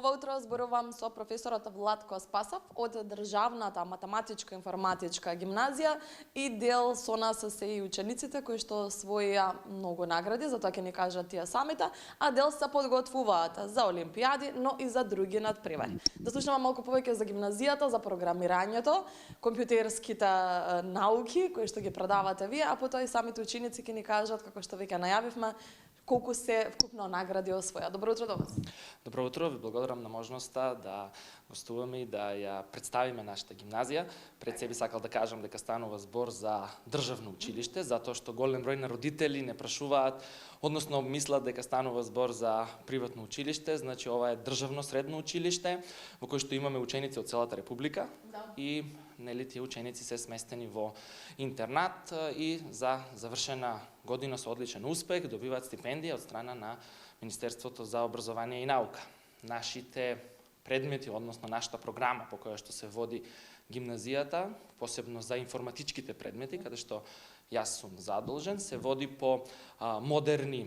Ова утро зборувам со професорот Владко Спасов од Државната математичка информатичка гимназија и дел со нас се и учениците кои што освоија многу награди, затоа ќе ни кажат тие самите, а дел се подготвуваат за олимпијади, но и за други надпревари. Да слушнеме малку повеќе за гимназијата, за програмирањето, компјутерските науки кои што ги предавате вие, а потоа и самите ученици ќе ни кажат, како што веќе најавивме, колку се вкупно награди освоја. Добро утро до вас. Добро утро, ви благодарам на можноста да гостуваме и да ја представиме нашата гимназија. Пред себе сакал да кажам дека станува збор за државно училиште, затоа што голем број на родители не прашуваат, односно мислат дека станува збор за приватно училиште, значи ова е државно средно училиште во кој што имаме ученици од целата република и нели тие ученици се сместени во интернат и за завршена година со одличен успех добиваат стипендија од страна на Министерството за образование и наука. Нашите предмети, односно нашата програма по која што се води гимназијата, посебно за информатичките предмети, каде што јас сум задолжен, се води по модерни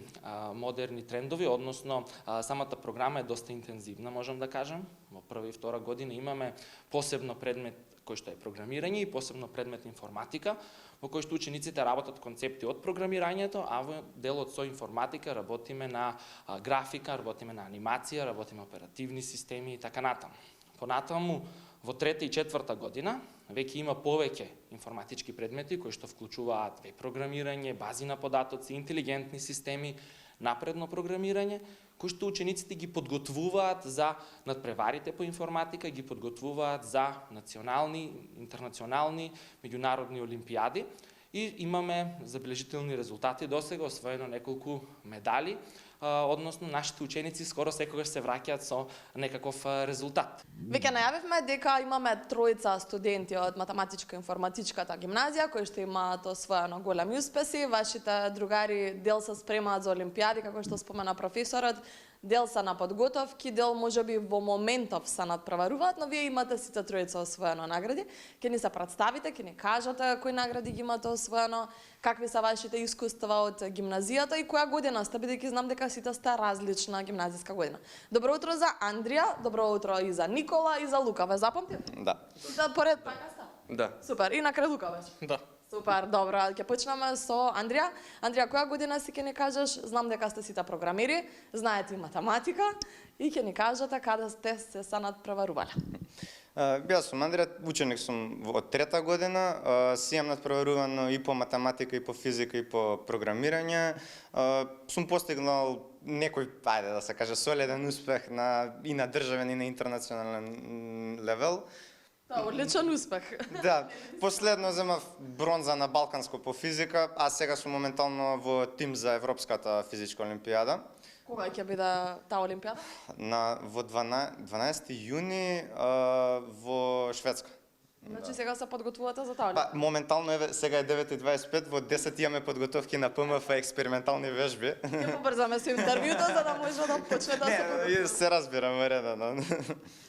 трендови, односно самата програма е доста интензивна, можам да кажам. Во прва и втора година имаме посебно предмет кој што е програмирање и посебно предмет информатика, во кој што учениците работат концепти од програмирањето, а во делот со информатика работиме на графика, работиме на анимација, работиме оперативни системи и така натаму. Понатаму, во трета и четврта година, веќе има повеќе информатички предмети кои што вклучуваат веб програмирање, бази на податоци, интелигентни системи, напредно програмирање, кои што учениците ги подготвуваат за надпреварите по информатика, ги подготвуваат за национални, интернационални, меѓународни олимпијади и имаме забележителни резултати досега, освоено неколку медали, односно нашите ученици скоро секогаш се враќаат со некаков резултат. Веќе најавивме дека имаме тројца студенти од математичка информатичката гимназија кои што имаат освоено големи успеси. Вашите другари дел се спремаат за олимпијади, како што спомена професорот, дел са на подготовки, дел можеби во моментов се надпреваруваат, но вие имате сите тројца освоено награди. Ќе ни се представите, ќе ни кажете кои награди ги имате освоено, какви се вашите искуства од гимназијата и која година сте, бидејќи знам дека сите сте различна гимназиска година. Добро утро за Андрија, добро утро и за Никола и за Лука. Ве запамтите? Да. Да, поред така сте? Да. Супер. И на крај Лука беше? Да. Супер, добро. Ќе почнеме со Андрија. Андрија, која година си ќе ни кажеш? Знам дека сте сите програмери, знаете и математика и ќе ни кажете каде сте се надпреварувале. Јас сум Андрија, ученик сум од трета година, си имам надпреварувано и по математика, и по физика, и по програмирање. Сум постигнал некој, ајде да се каже, солиден успех и на државен и на интернационален левел. Да, одличен успех. Да, последно земав бронза на Балканско по физика, а сега сум моментално во тим за Европската физичка олимпијада. Кога ќе биде таа олимпијада? Во 12 јуни во Шведска. Значи сега се подготвувате за таа олимпијада? Моментално сега е 9:25, во 10 имаме подготовки на ПМФ експериментални вежби. Ќе побрзаме со интервјуто за да може да почне да се подготвува. Не, се разбирам, редно.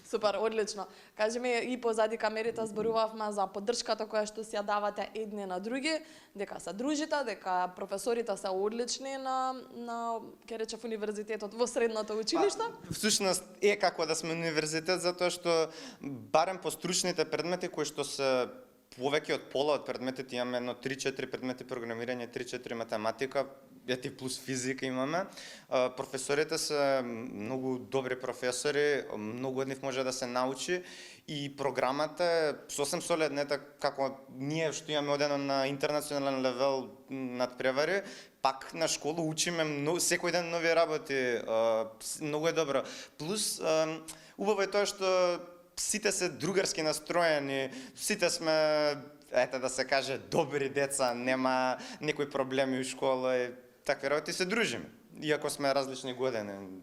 Супер, одлично. Кажи ми, и позади камерите зборувавме за поддршката која што си ја давате едни на други, дека се дружите, дека професорите се одлични на ќе речев универзитетот во средното училиште. Всушност е како да сме универзитет, затоа што барем по стручните предмети кои што се повеќе од пола од предметите имаме едно 3-4 предмети програмирање, 3-4 математика, ети плюс физика имаме. Професорите се многу добри професори, многу од нив може да се научи и програмата е сосем солидна, како ние што имаме одено на интернационален левел надпревари, пак на школа учиме секој ден нови работи, многу е добро. Плюс убаво е тоа што сите се другарски настроени, сите сме, да се каже, добри деца, нема некои проблеми у школа и такви работи, се дружиме, иако сме различни години.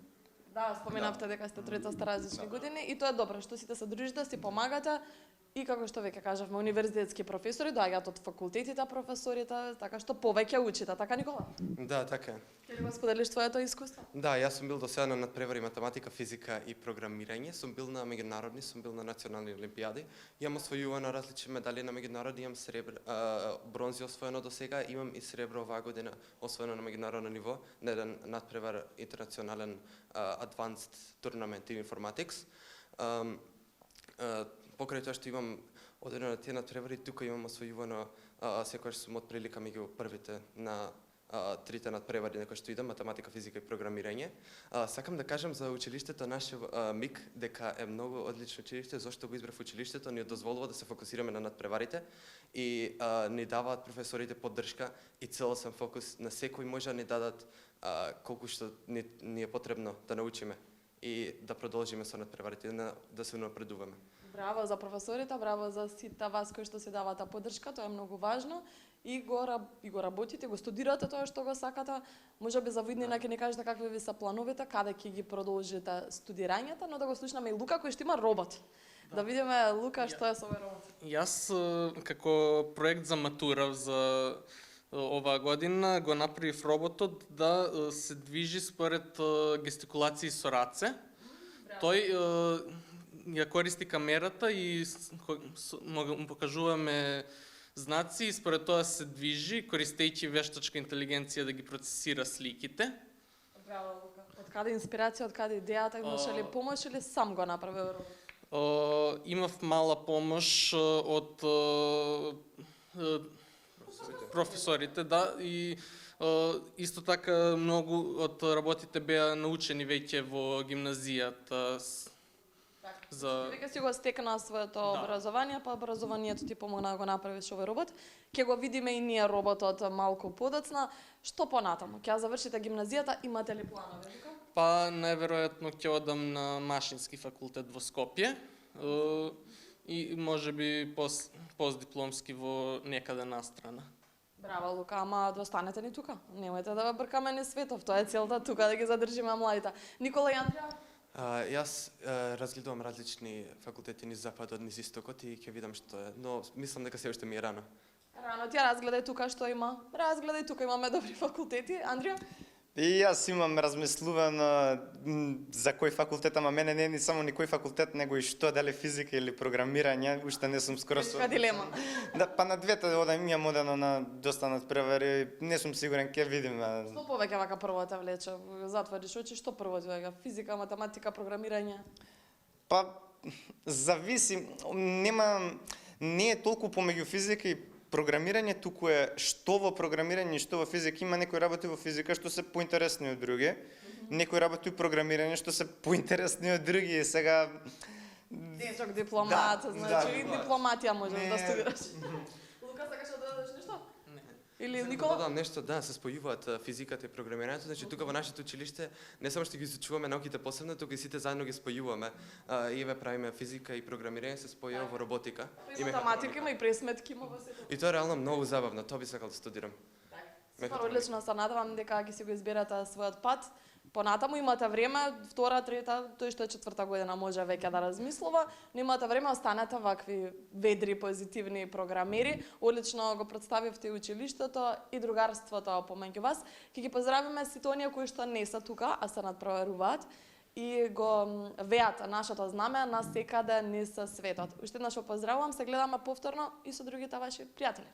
Да, споменавте дека сте тројца сте различни години и тоа е добро, што сите се дружите, си помагате И како што веќе кажавме, универзитетски професори доаѓаат од факултетите, професорите, така што повеќе учите, така Никола? Да, така е. Ќе ли го споделиш твоето искуство? Да, јас сум бил до сега на надпревари математика, физика и програмирање, сум бил на меѓународни, сум бил на национални олимпијади. Имам освојувано различни медали на меѓународни, имам бронзи освоено до сега, имам и сребро оваа година освоено на меѓународно ниво, на еден надпревар интернационален advanced tournament in informatics. Покрај тоа што имам одредено на тие надпревари, тука имам освојувано секогаш сум од прилика меѓу првите на трите надпревари на кои што идам, математика, физика и програмирање. Сакам да кажам за училиштето наше МИК дека е многу одлично училиште, зашто го избрав училиштето, ни дозволува да се фокусираме на надпреварите и ни даваат професорите поддршка и целосен фокус на секој може да ни дадат колку што ни е потребно да научиме и да продолжиме со надпреварите, да се напредуваме. Браво за професорите, браво за сите вас кои што се давате поддршка, тоа е многу важно и го работите, го студирате тоа што го сакате. Можеби за виднина ќе ни кажете какви ви се плановите, каде ќе ги продолжите студирањата, но да го слушнеме и Лука кој што има робот. Да видиме Лука што е со овој робот. Јас како проект за матура за оваа година го направив роботот да се движи според гестикулации со раце. Тој ја користи камерата и му покажуваме знаци и според тоа се движи, користејќи вештачка интелигенција да ги процесира сликите. Браво, Лука. Од каде инспирација, од каде идејата, имаше ли помош или сам го направил робот? Имав мала помош од професорите, да, и исто така многу од работите беа научени веќе во гимназијата. Веќе си го стекна своето образование, па образованието ти помогна да го направиш овој робот. Ќе го видиме и ние роботот малку подоцна. Што понатаму? Ќе завршите гимназијата, имате ли планови? Па најверојатно ќе одам на Машински факултет во Скопје и можеби постдипломски во некаде настрана. Браво, Лука, ама да останете ни тука. Немојте да бркаме ни светов, тоа е целта тука да ги задржиме младите. Никола и Андреа? Јас разгледувам различни факултети низ западот, низ истокот и ќе видам што е, но мислам дека се уште ми е рано. Рано, ти разгледај тука што има. Разгледај тука, имаме добри факултети. Андреа? И јас имам размислувано за кој факултет, ама мене не е ни само никој факултет, него и што, дали физика или програмирање, уште не сум скоро Каква дилема? Да, па на двете имам одено на доста надпревари, не сум сигурен, ќе видиме. Што повеќе вака прво те влече? Затвориш очи, што прво ти доаѓа? Физика, математика, програмирање? Па зависи, не е толку помеѓу физика и програмирање, туку е што во програмирање и што во физика. Има некои работи во физика што се поинтересни од други, некои работи во програмирање што се поинтересни од други. И сега Дечок дипломат, значи и дипломатија можеш да студираш. Лука, сакаш да додадеш нешто? Или Никола? Додам нешто, да, се спојуваат физиката и програмирањето, значи тука во нашето училиште не само што ги изучуваме науките посебно, туку и сите заедно ги спојуваме. И правиме физика и програмирање се спојува во роботика. И математика има и пресметки има во сето. И тоа е реално многу забавно, тоа би сакал да студирам. Супер, одлично, се надевам дека ќе си го изберете својот пат. Понатаму имате време, втора, трета, тој што е четврта година може веќе да размислува, но имате време, останете вакви ведри, позитивни програмери. Одлично го представивте училиштето и другарството помеѓу вас. Ќе ги поздравиме сите оние кои што не се тука, а се надпреваруваат и го веат нашето знаме на секаде низ светот. Уште еднаш поздравувам, се гледаме повторно и со другите ваши пријатели.